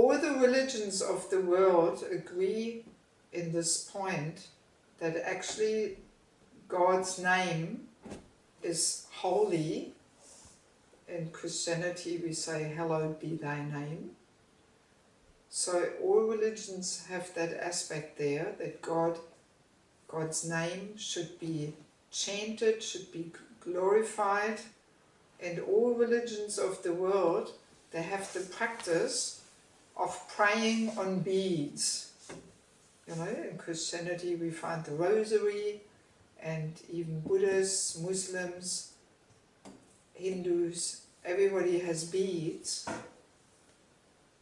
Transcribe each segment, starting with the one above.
all the religions of the world agree in this point that actually God's name is holy. In Christianity we say, hallowed be thy name. So all religions have that aspect there, that God's name should be chanted, should be glorified. And all religions of the world, they have the practice of praying on beads. You know, in Christianity we find the rosary, and even Buddhists, Muslims, Hindus, everybody has beads.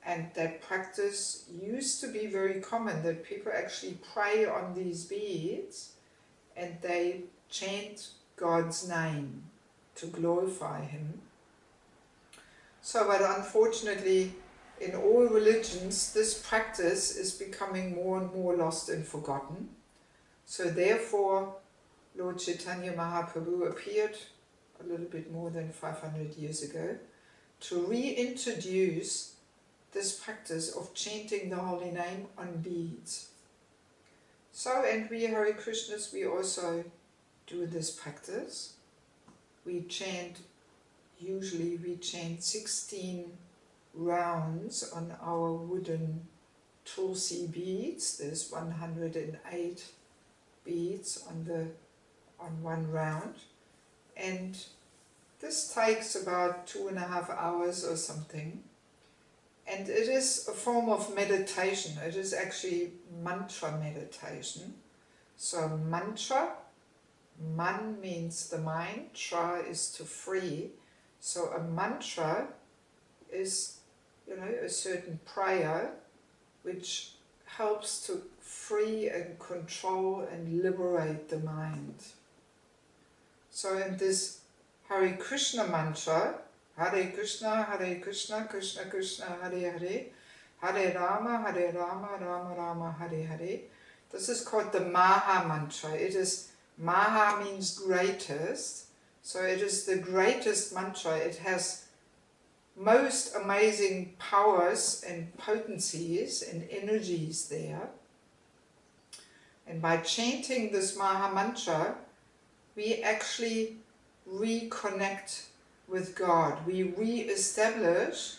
And that practice used to be very common, that people actually pray on these beads and they chant God's name to glorify Him. So, but unfortunately, in all religions, this practice is becoming more and more lost and forgotten. So therefore, Lord Chaitanya Mahaprabhu appeared a little bit more than 500 years ago to reintroduce this practice of chanting the holy name on beads. So, and we Hare Krishnas, we also do this practice. We chant, usually we chant 16 rounds on our wooden tulsi beads. There's 108 beads on one round. And this takes about 2.5 hours or something. And it is a form of meditation. It is actually mantra meditation. So mantra, man means the mind, tra is to free. So a mantra is, you know, a certain prayer which helps to free and control and liberate the mind. So in this Hare Krishna mantra, Hare Krishna, Krishna Krishna, Hare Hare, Hare Rama, Rama Rama, Hare Hare. This is called the Maha mantra. It is, Maha means greatest, so it is the greatest mantra. It has most amazing powers and potencies and energies there. And by chanting this Maha mantra, we actually reconnect with God. We re-establish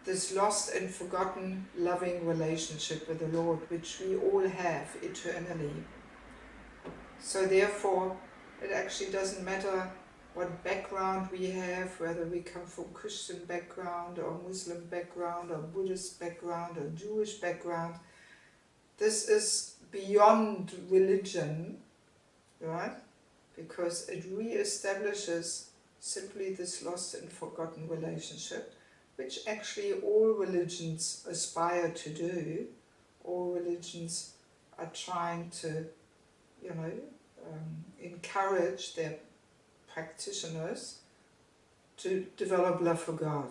this lost and forgotten loving relationship with the Lord, which we all have eternally. So therefore, it actually doesn't matter what background we have, whether we come from Christian background or Muslim background or Buddhist background or Jewish background. This is beyond religion, right? Because it re-establishes simply this lost and forgotten relationship, which actually all religions aspire to do. All religions are trying to, you know, encourage their practitioners to develop love for God.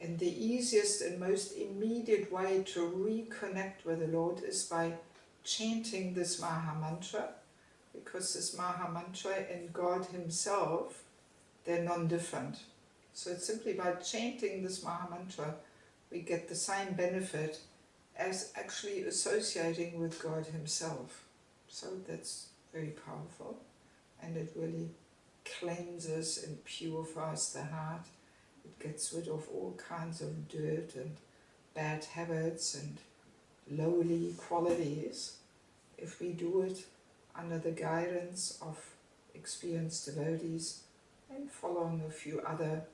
And the easiest and most immediate way to reconnect with the Lord is by chanting this Maha Mantra, because this Maha Mantra and God Himself, they're non-different. So it's simply by chanting this Maha Mantra, we get the same benefit as actually associating with God Himself. So that's very powerful, and it really cleanses and purifies the heart. It gets rid of all kinds of dirt and bad habits and lowly qualities if we do it under the guidance of experienced devotees and following a few other,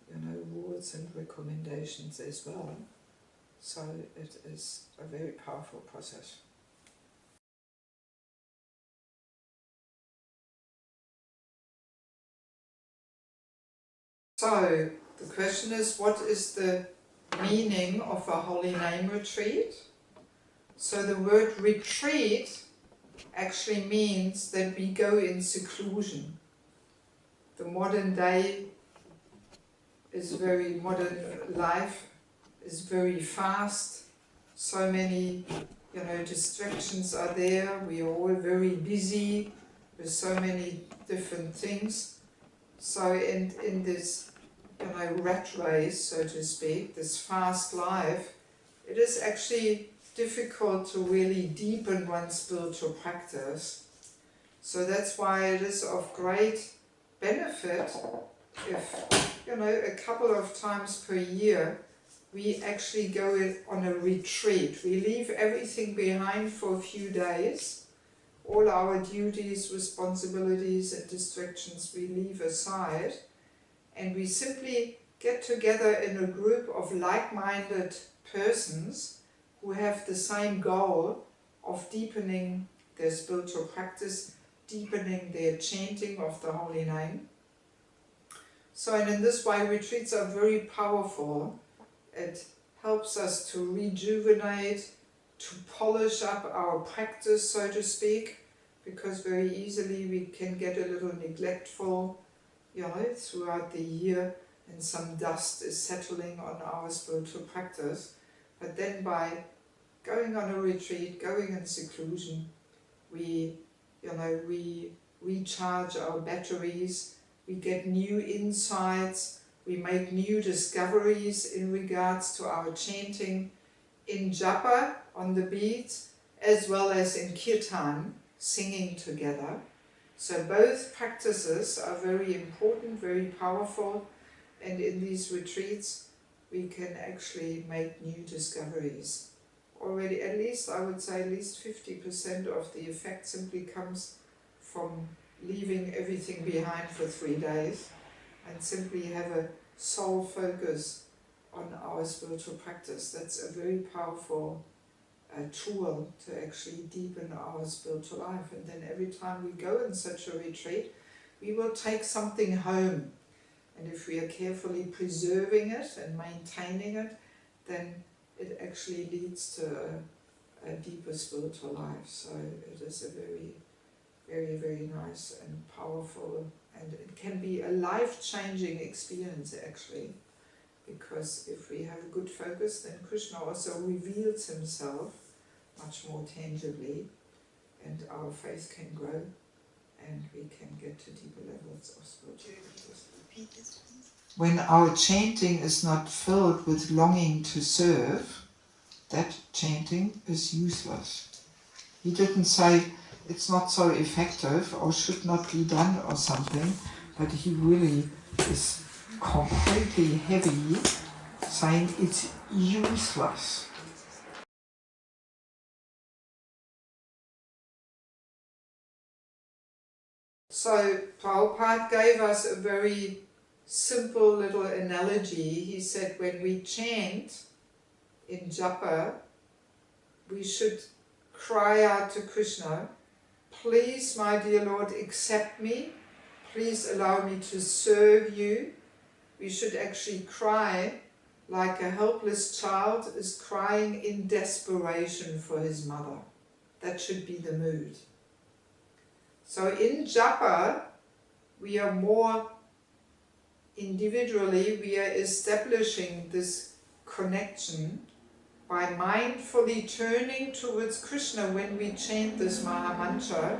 you know, rules and recommendations as well. So it is a very powerful process. So the question is, what is the meaning of a holy name retreat? So the word retreat actually means that we go in seclusion. The modern life is very fast. So many, you know, distractions are there. We are all very busy with so many different things. So in this rat race, so to speak, this fast life, it is actually difficult to really deepen one's spiritual practice. So that's why it is of great benefit if, a couple of times per year we actually go on a retreat. We leave everything behind for a few days. All our duties, responsibilities and distractions we leave aside, and we simply get together in a group of like-minded persons who have the same goal of deepening their spiritual practice, deepening their chanting of the holy name. So, and in this way retreats are very powerful. It helps us to rejuvenate, to polish up our practice, so to speak, because very easily we can get a little neglectful, throughout the year, and some dust is settling on our spiritual practice. But then by going on a retreat, going in seclusion, we recharge our batteries, we get new insights, we make new discoveries in regards to our chanting in Japa, on the beads, as well as in Kirtan, singing together. So both practices are very important, very powerful, and in these retreats we can actually make new discoveries. Already, at least, I would say, at least 50% of the effect simply comes from leaving everything behind for 3 days and simply have a sole focus on our spiritual practice. That's a very powerful tool to actually deepen our spiritual life. And then every time we go in such a retreat, we will take something home. And if we are carefully preserving it and maintaining it, then it actually leads to a deeper spiritual life. So it is a very, very, very nice and powerful, and it can be a life-changing experience actually, because if we have a good focus, then Krishna also reveals himself much more tangibly, and our faith can grow, and we can get to deeper levels of spiritual practice. When our chanting is not filled with longing to serve, that chanting is useless. He didn't say it's not so effective or should not be done or something, but he really is completely heavy, saying it's useless. So Prabhupada gave us a very simple little analogy. He said when we chant in Japa, we should cry out to Krishna, please, my dear Lord, accept me. Please allow me to serve you. We should actually cry like a helpless child is crying in desperation for his mother. That should be the mood. So in Japa, we are more individually, we are establishing this connection by mindfully turning towards Krishna when we chant this Maha Mantra,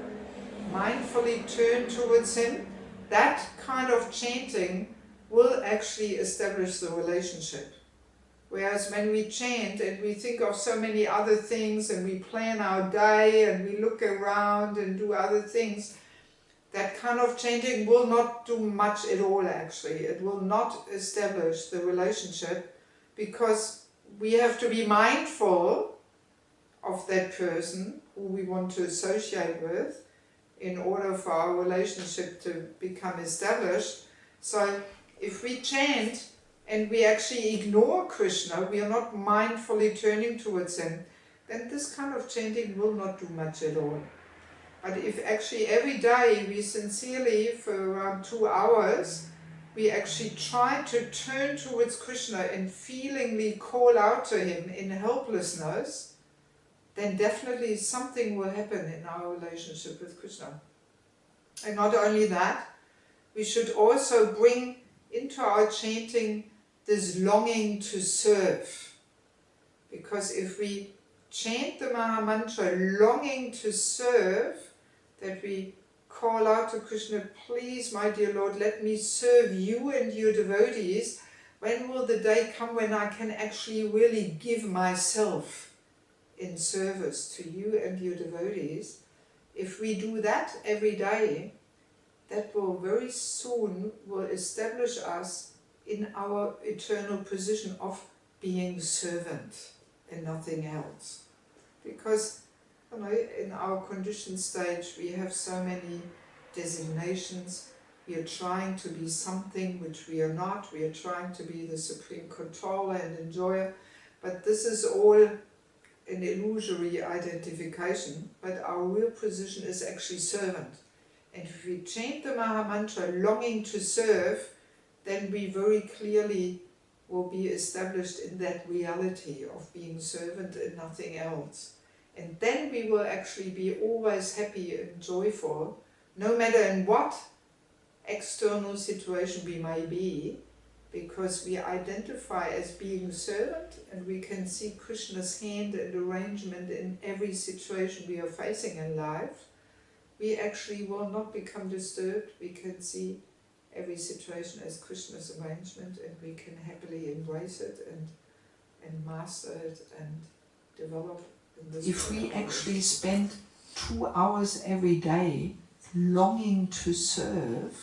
mindfully turn towards him. That kind of chanting will actually establish the relationship. Whereas when we chant and we think of so many other things and we plan our day and we look around and do other things, that kind of chanting will not do much at all actually. It will not establish the relationship, because we have to be mindful of that person who we want to associate with in order for our relationship to become established. So if we chant and we actually ignore Krishna, we are not mindfully turning towards him, then this kind of chanting will not do much at all. But if actually every day we sincerely, for around 2 hours, we actually try to turn towards Krishna and feelingly call out to him in helplessness, then definitely something will happen in our relationship with Krishna. And not only that, we should also bring into our chanting this longing to serve. Because if we chant the Maha Mantra longing to serve, that we call out to Krishna, please, my dear Lord, let me serve you and your devotees. When will the day come when I can actually really give myself in service to you and your devotees? If we do that every day, that will very soon will establish us in our eternal position of being servant and nothing else. Because in our conditioned stage we have so many designations. We are trying to be something which we are not. We are trying to be the supreme controller and enjoyer. But this is all an illusory identification. But our real position is actually servant. And if we chant the Maha Mantra longing to serve, then we very clearly will be established in that reality of being servant and nothing else. And then we will actually be always happy and joyful, no matter in what external situation we may be, because we identify as being servant and we can see Krishna's hand and arrangement in every situation we are facing in life. We actually will not become disturbed. We can see every situation as Krishna's arrangement, and we can happily embrace it and master it and develop in this way. If we actually spend 2 hours every day longing to serve,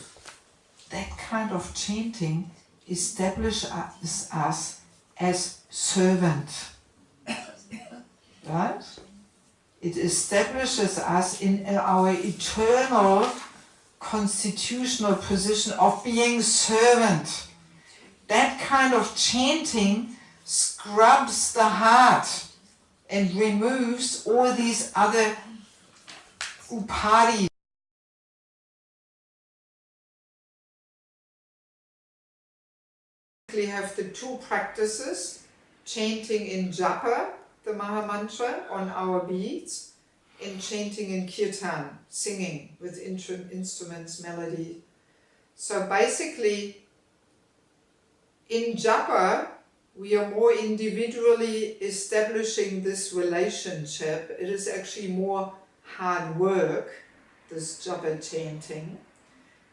that kind of chanting establishes us as servant. Right? It establishes us in our eternal constitutional position of being servant. That kind of chanting scrubs the heart and removes all these other upadis. We have the 2 practices, chanting in Japa, the Maha Mantra, on our beads, and chanting in Kirtan, singing with instruments, melody. So basically, in Japa, we are more individually establishing this relationship. It is actually more hard work, this Japa chanting.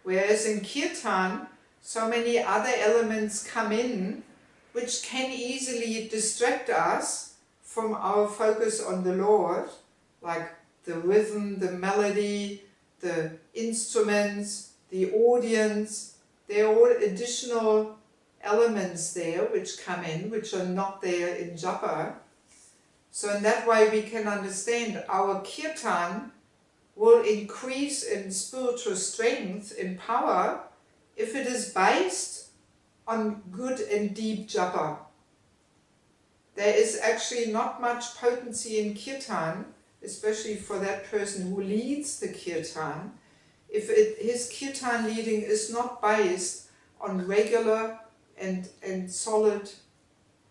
Whereas in Kirtan, so many other elements come in which can easily distract us from our focus on the Lord, like the rhythm, the melody, the instruments, the audience. There are all additional elements there which come in, which are not there in Japa. So in that way we can understand our Kirtan will increase in spiritual strength, in power, if it is based on good and deep Japa. There is actually not much potency in Kirtan, especially for that person who leads the Kirtan, if his Kirtan leading is not based on regular and solid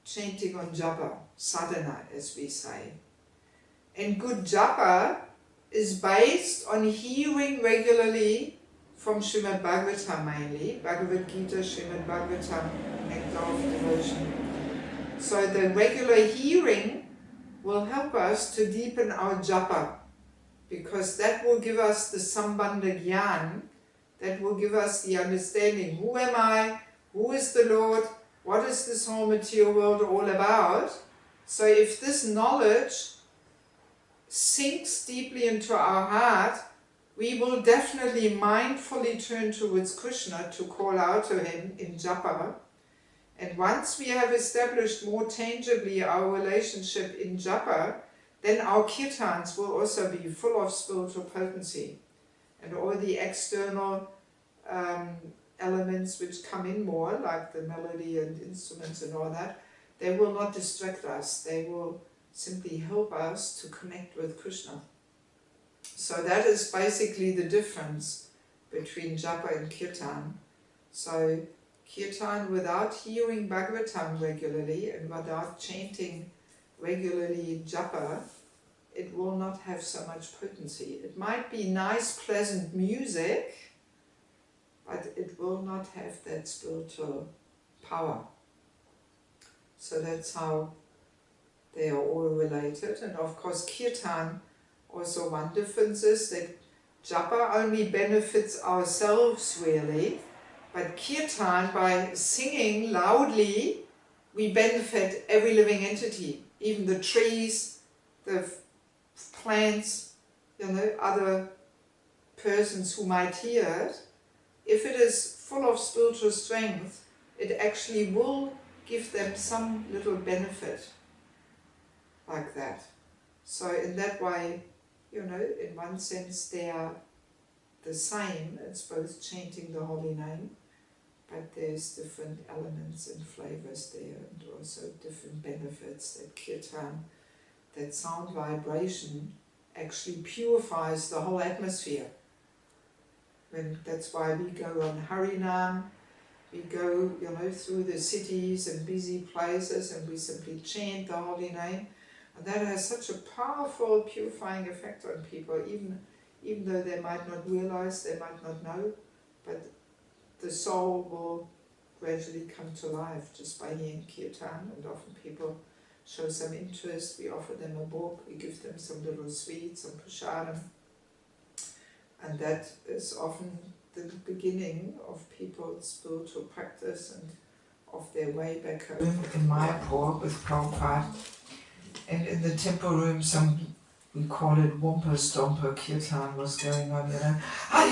chanting on Japa, sadhana as we say. And good Japa is based on hearing regularly from Srimad Bhagavatam mainly, Bhagavad Gita, Srimad Bhagavatam, nectar of devotion. So the regular hearing will help us to deepen our Japa, because that will give us the Sambandha Gyan, that will give us the understanding, who am I, who is the Lord, what is this whole material world all about. So if this knowledge sinks deeply into our heart, we will definitely mindfully turn towards Krishna to call out to him in Japa. And once we have established more tangibly our relationship in Japa, then our kirtans will also be full of spiritual potency. And all the external elements which come in more, like the melody and instruments and all that, they will not distract us. They will simply help us to connect with Krishna. So that is basically the difference between Japa and Kirtan. So Kirtan without hearing Bhagavatam regularly and without chanting regularly Japa, it will not have so much potency. It might be nice, pleasant music, but it will not have that spiritual power. So that's how they are all related. And of course Kirtan, also one difference is that Japa only benefits ourselves really, but Kirtan, by singing loudly, we benefit every living entity, even the trees, the plants, other persons who might hear it. If it is full of spiritual strength, it actually will give them some little benefit like that. So in that way, in one sense they are the same. It's both chanting the holy name, but there's different elements and flavors there, and also different benefits. That kirtan, that sound vibration, actually purifies the whole atmosphere. That's why we go on Harinam, we go through the cities and busy places, and we simply chant the holy name, and that has such a powerful purifying effect on people, even though they might not realize, they might not know, but the soul will gradually come to life just by hearing kirtan. And often people show some interest, we offer them a book, we give them some little sweets, some prasadam, and that is often the beginning of people's spiritual practice and of their way back home. In Mayapur with Prabhupada, and in the temple room, we call it Wampa Stompa Kirtan was going on, Hare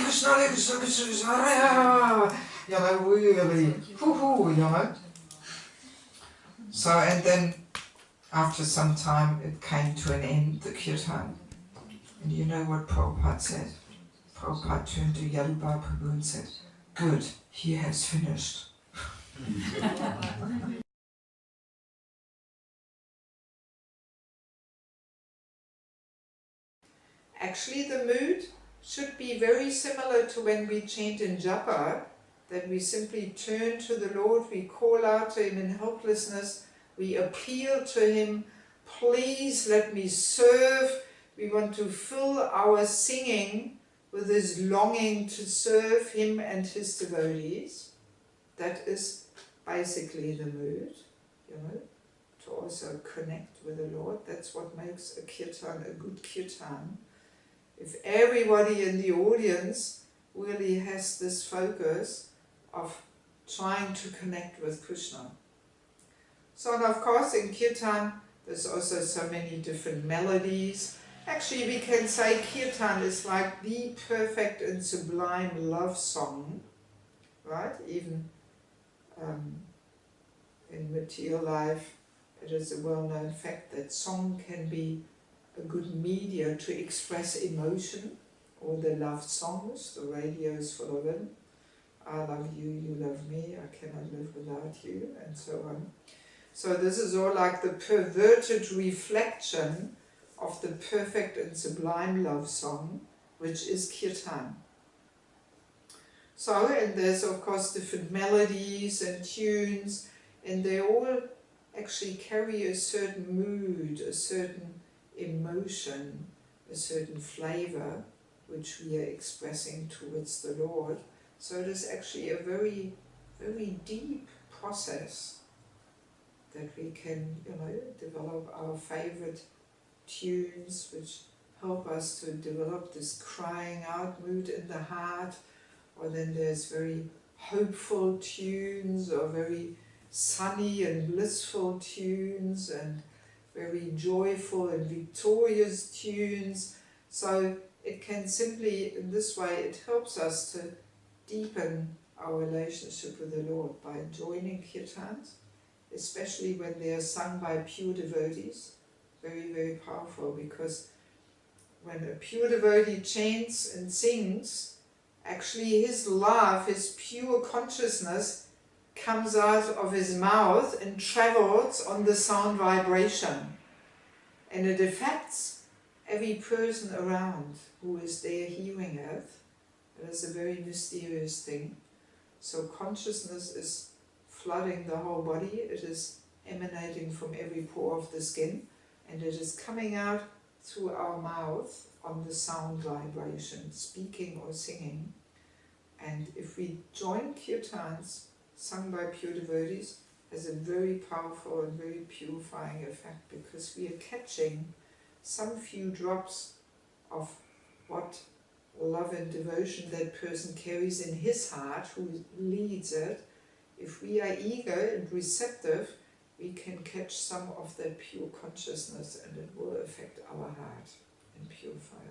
Krishna, Hare Krishna, Krishna Krishna, Hare Hare, really, hoo-hoo, So, and then after some time it came to an end, the Kirtan. And you know what Prabhupada said? Prabhupada turned to Yadubha Prabhu and said, "Good, he has finished." Actually, the mood should be very similar to when we chant in Japa, that we simply turn to the Lord, we call out to Him in helplessness, we appeal to Him, please let me serve. We want to fill our singing with this longing to serve Him and His devotees. That is basically the mood, to also connect with the Lord. That's what makes a kirtan a good kirtan. If everybody in the audience really has this focus of trying to connect with Krishna. So, and of course in kirtan there's also so many different melodies. Actually we can say kirtan is like the perfect and sublime love song, right? Even in material life it is a well-known fact that song can be a good media to express emotion. All the love songs, the radio is full of them. I love you, you love me, I cannot live without you, and so on. So this is all like the perverted reflection of the perfect and sublime love song, which is kirtan. So, and there's of course different melodies and tunes, and they all actually carry a certain mood, a certain emotion, a certain flavor, which we are expressing towards the Lord. So it is actually a very, very deep process that we can, develop our favorite tunes, which help us to develop this crying out mood in the heart. Or then there's very hopeful tunes, or very sunny and blissful tunes, and very joyful and victorious tunes. So it can simply, in this way, it helps us to deepen our relationship with the Lord by joining kirtans, especially when they are sung by pure devotees. Very, very powerful, because when a pure devotee chants and sings, actually his love, his pure consciousness comes out of his mouth and travels on the sound vibration. And it affects every person around who is there hearing it. It is a very mysterious thing. So consciousness is flooding the whole body, it is emanating from every pore of the skin, and it is coming out through our mouth on the sound vibration, speaking or singing. And if we join kirtans sung by pure devotees, has a very powerful and very purifying effect, because we are catching some few drops of what love and devotion that person carries in his heart, who leads it, if we are eager and receptive, we can catch some of that pure consciousness and it will affect our heart and purify